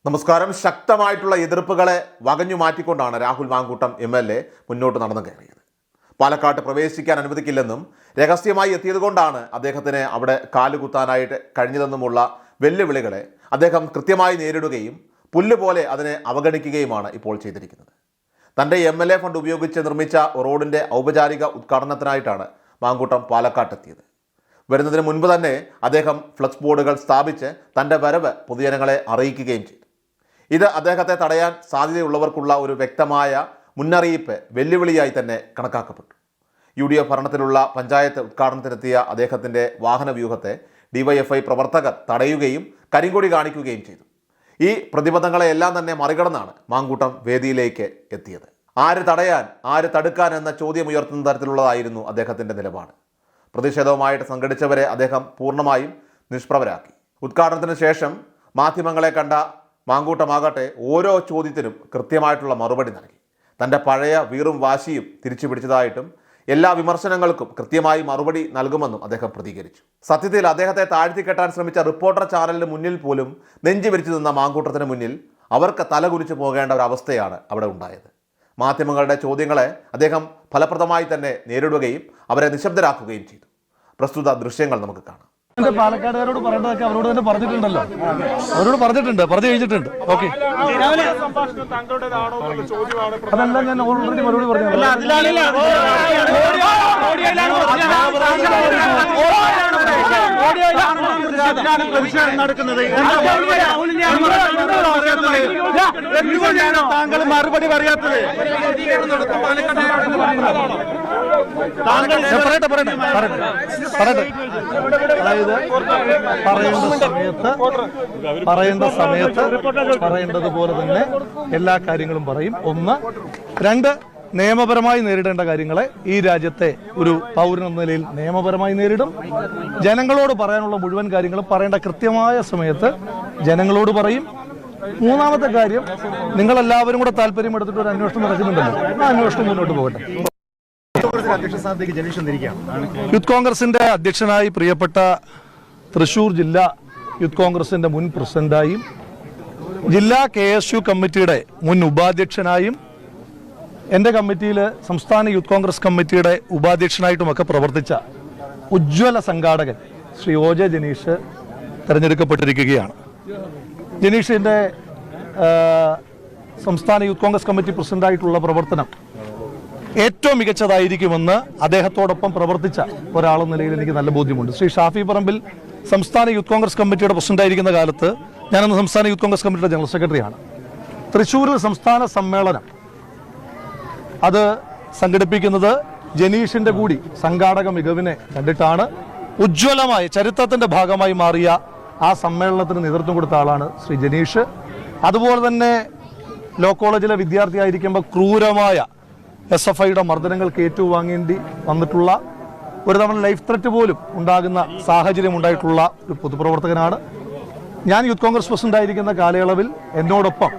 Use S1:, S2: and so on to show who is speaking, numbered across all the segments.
S1: നമസ്കാരം. ശക്തമായിട്ടുള്ള എതിർപ്പുകളെ വകഞ്ഞു മാറ്റിക്കൊണ്ടാണ് രാഹുൽ മാങ്കൂട്ടം MLA മുന്നോട്ട് നടന്നു കയറിയത്. പാലക്കാട്ട് പ്രവേശിക്കാൻ അനുവദിക്കില്ലെന്നും രഹസ്യമായി എത്തിയതുകൊണ്ടാണ് അദ്ദേഹത്തിന് അവിടെ കാലുകുത്താനായിട്ട് കഴിഞ്ഞതെന്നുമുള്ള വെല്ലുവിളികളെ അദ്ദേഹം കൃത്യമായി നേരിടുകയും പുല്ലുപോലെ അതിനെ അവഗണിക്കുകയുമാണ് ഇപ്പോൾ ചെയ്തിരിക്കുന്നത്. തൻ്റെ MLA ഫണ്ട് ഉപയോഗിച്ച് നിർമ്മിച്ച റോഡിൻ്റെ ഔപചാരിക ഉദ്ഘാടനത്തിനായിട്ടാണ് മാങ്കൂട്ടം പാലക്കാട്ടെത്തിയത്. വരുന്നതിന് മുൻപ് തന്നെ അദ്ദേഹം ഫ്ലക്സ് ബോർഡുകൾ സ്ഥാപിച്ച് തൻ്റെ വരവ് പൊതുജനങ്ങളെ അറിയിക്കുകയും ചെയ്തു. ഇത് അദ്ദേഹത്തെ തടയാൻ സാധ്യതയുള്ളവർക്കുള്ള ഒരു വ്യക്തമായ മുന്നറിയിപ്പ്, വെല്ലുവിളിയായി തന്നെ കണക്കാക്കപ്പെട്ടു. UDF ഭരണത്തിലുള്ള പഞ്ചായത്ത് ഉദ്ഘാടനത്തിനെത്തിയ അദ്ദേഹത്തിൻ്റെ വാഹനവ്യൂഹത്തെ DYFI പ്രവർത്തകർ തടയുകയും കരിങ്കൊടി കാണിക്കുകയും ചെയ്തു. ഈ പ്രതിബന്ധങ്ങളെയെല്ലാം തന്നെ മറികടന്നാണ് മാങ്കൂട്ടം വേദിയിലേക്ക് എത്തിയത്. ആര് തടയാൻ, ആര് തടുക്കാൻ എന്ന ചോദ്യമുയർത്തുന്ന തരത്തിലുള്ളതായിരുന്നു അദ്ദേഹത്തിൻ്റെ നിലപാട്. പ്രതിഷേധവുമായിട്ട് സംഘടിച്ചവരെ അദ്ദേഹം പൂർണ്ണമായും നിഷ്പ്രഭരാക്കി. ഉദ്ഘാടനത്തിന് ശേഷം മാധ്യമങ്ങളെ കണ്ട മാങ്കൂട്ടമാകട്ടെ ഓരോ ചോദ്യത്തിനും കൃത്യമായിട്ടുള്ള മറുപടി നൽകി. തൻ്റെ പഴയ വീറും വാശിയും തിരിച്ചു പിടിച്ചതായിട്ടും എല്ലാ വിമർശനങ്ങൾക്കും കൃത്യമായി മറുപടി നൽകുമെന്നും അദ്ദേഹം പ്രതികരിച്ചു. സത്യത്തിൽ അദ്ദേഹത്തെ താഴ്ത്തിക്കെട്ടാൻ ശ്രമിച്ച റിപ്പോർട്ടർ ചാനലിന് മുന്നിൽ പോലും നെഞ്ചു വിരിച്ചു നിന്ന മാങ്കൂട്ടത്തിന് മുന്നിൽ അവർക്ക് തലകുനിച്ചു പോകേണ്ട ഒരു അവസ്ഥയാണ് അവിടെ ഉണ്ടായത്. മാധ്യമങ്ങളുടെ ചോദ്യങ്ങളെ അദ്ദേഹം ഫലപ്രദമായി തന്നെ നേരിടുകയും അവരെ നിശബ്ദരാക്കുകയും ചെയ്തു. പ്രസ്തുത ദൃശ്യങ്ങൾ നമുക്ക് കാണാം.
S2: പാലക്കാടുകാരോട് പറയേണ്ടതൊക്കെ അവരോട് തന്നെ പറഞ്ഞിട്ടുണ്ടല്ലോ, അവരോട് പറഞ്ഞു കഴിഞ്ഞിട്ടുണ്ട്. ഓക്കെ, അതെല്ലാം ഞാൻ ഓൾറെഡി മറുപടി പറഞ്ഞു. താങ്കൾ മറുപടി പറയാത്തത് അതായത് പറയേണ്ട സമയത്ത് പറയേണ്ടതുപോലെ തന്നെ എല്ലാ കാര്യങ്ങളും പറയും. ഒന്ന്. രണ്ട്, നിയമപരമായി നേരിടേണ്ട കാര്യങ്ങളെ ഈ രാജ്യത്തെ ഒരു പൗരൻ എന്ന നിലയിൽ നിയമപരമായി നേരിടും. ജനങ്ങളോട് പറയാനുള്ള മുഴുവൻ കാര്യങ്ങളും പറയേണ്ട കൃത്യമായ സമയത്ത് ജനങ്ങളോട് പറയും. മൂന്നാമത്തെ കാര്യം, നിങ്ങളെല്ലാവരും കൂടെ താല്പര്യം എടുത്തിട്ട് ഒരു അന്വേഷണം നടക്കുന്നുണ്ടല്ലോ, ആ അന്വേഷണം മുന്നോട്ട് പോകട്ടെ. യൂത്ത് കോൺഗ്രസിന്റെ അധ്യക്ഷനായി പ്രിയപ്പെട്ട തൃശൂർ ജില്ലാ യൂത്ത് കോൺഗ്രസിന്റെ മുൻ പ്രസിഡന്റായും ജില്ലാ KSU കമ്മിറ്റിയുടെ മുൻ ഉപാധ്യക്ഷനായും എൻ്റെ കമ്മിറ്റിയിൽ സംസ്ഥാന യൂത്ത് കോൺഗ്രസ് കമ്മിറ്റിയുടെ ഉപാധ്യക്ഷനായിട്ടുമൊക്കെ പ്രവർത്തിച്ച ഉജ്ജ്വല സംഘാടകൻ ശ്രീ OJ ജനീഷ് തെരഞ്ഞെടുക്കപ്പെട്ടിരിക്കുകയാണ്. ജനീഷിൻ്റെ സംസ്ഥാന യൂത്ത് കോൺഗ്രസ് കമ്മിറ്റി പ്രസിഡന്റായിട്ടുള്ള പ്രവർത്തനം ഏറ്റവും മികച്ചതായിരിക്കുമെന്ന് അദ്ദേഹത്തോടൊപ്പം പ്രവർത്തിച്ച ഒരാളെന്ന നിലയിൽ എനിക്ക് നല്ല ബോധ്യമുണ്ട്. ശ്രീ ഷാഫി പറമ്പിൽ സംസ്ഥാന യൂത്ത് കോൺഗ്രസ് കമ്മിറ്റിയുടെ പ്രസിഡന്റായിരിക്കുന്ന കാലത്ത് ഞാനന്ന് സംസ്ഥാന യൂത്ത് കോൺഗ്രസ് കമ്മിറ്റിയുടെ ജനറൽ സെക്രട്ടറിയാണ്. തൃശ്ശൂരിൽ സംസ്ഥാന സമ്മേളനം അത് സംഘടിപ്പിക്കുന്നത് ജനീഷിൻ്റെ കൂടി സംഘാടക മികവിനെ കണ്ടിട്ടാണ്. ഉജ്ജ്വലമായ ചരിത്രത്തിൻ്റെ ഭാഗമായി മാറിയ ആ സമ്മേളനത്തിന് നേതൃത്വം കൊടുത്ത ആളാണ് ശ്രീ ജനീഷ്. അതുപോലെ തന്നെ ലോ കോളേജിലെ വിദ്യാർത്ഥിയായിരിക്കുമ്പോൾ ക്രൂരമായ SFIയുടെ മർദ്ദനങ്ങൾക്ക് ഏറ്റുവാങ്ങേണ്ടി വന്നിട്ടുള്ള, ഒരു തവണ ലൈഫ് ത്രെറ്റ് പോലും ഉണ്ടാകുന്ന സാഹചര്യം ഉണ്ടായിട്ടുള്ള ഒരു പൊതുപ്രവർത്തകനാണ്. ഞാൻ യൂത്ത് കോൺഗ്രസ് പ്രസിഡന്റായിരിക്കുന്ന കാലയളവിൽ എന്നോടൊപ്പം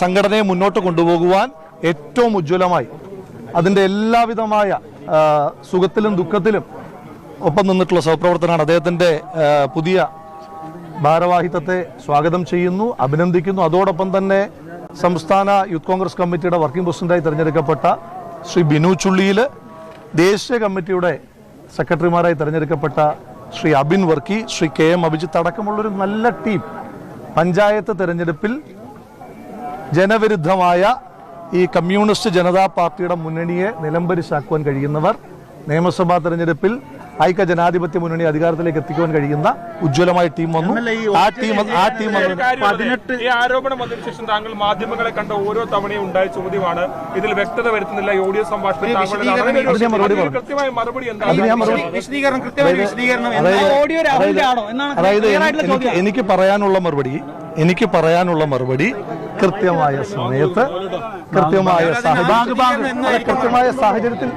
S2: സംഘടനയെ മുന്നോട്ട് കൊണ്ടുപോകുവാൻ ഏറ്റവും ഉജ്ജ്വലമായി അതിൻ്റെ എല്ലാവിധമായ സുഖത്തിലും ദുഃഖത്തിലും ഒപ്പം നിന്നിട്ടുള്ള സഹപ്രവർത്തനാണ്. അദ്ദേഹത്തിൻ്റെ പുതിയ ഭാരവാഹിത്വത്തെ സ്വാഗതം ചെയ്യുന്നു, അഭിനന്ദിക്കുന്നു. അതോടൊപ്പം തന്നെ സംസ്ഥാന യൂത്ത് കോൺഗ്രസ് കമ്മിറ്റിയുടെ വർക്കിംഗ് പ്രസിഡന്റായി തിരഞ്ഞെടുക്കപ്പെട്ട ശ്രീ ബിനു ചുള്ളിയിൽ, ദേശീയ കമ്മിറ്റിയുടെ സെക്രട്ടറിമാരായി തിരഞ്ഞെടുക്കപ്പെട്ട ശ്രീ അബിൻ വർക്കി, ശ്രീ KM അഭിജിത്ത് അടക്കമുള്ളൊരു നല്ല ടീം പഞ്ചായത്ത് തിരഞ്ഞെടുപ്പിൽ ജനവിരുദ്ധമായ ഈ കമ്മ്യൂണിസ്റ്റ് ജനതാ പാർട്ടിയുടെ മുന്നണിയെ നിലംപരിശാക്കുവാൻ കഴിയുന്നവർ, നിയമസഭാ തെരഞ്ഞെടുപ്പിൽ ഐക്യ ജനാധിപത്യ മുന്നണി അധികാരത്തിലേക്ക് എത്തിക്കുവാൻ കഴിയുന്ന ഉജ്ജ്വലമായ ടീം വന്നു. ആ ടീം
S3: ആരോപണം വന്നതിനു ശേഷം താങ്കൾ മാധ്യമങ്ങളെ കണ്ട ഓരോ തവണയും ഉണ്ടായ ചോദ്യമാണ്, ഇതിൽ വ്യക്തത വരുത്തുന്നില്ല UDF സംഭാഷണം.
S2: അതായത് എനിക്ക് പറയാനുള്ള മറുപടി കൃത്യമായ സമയത്ത് കൃത്യമായ സാഹചര്യത്തിൽ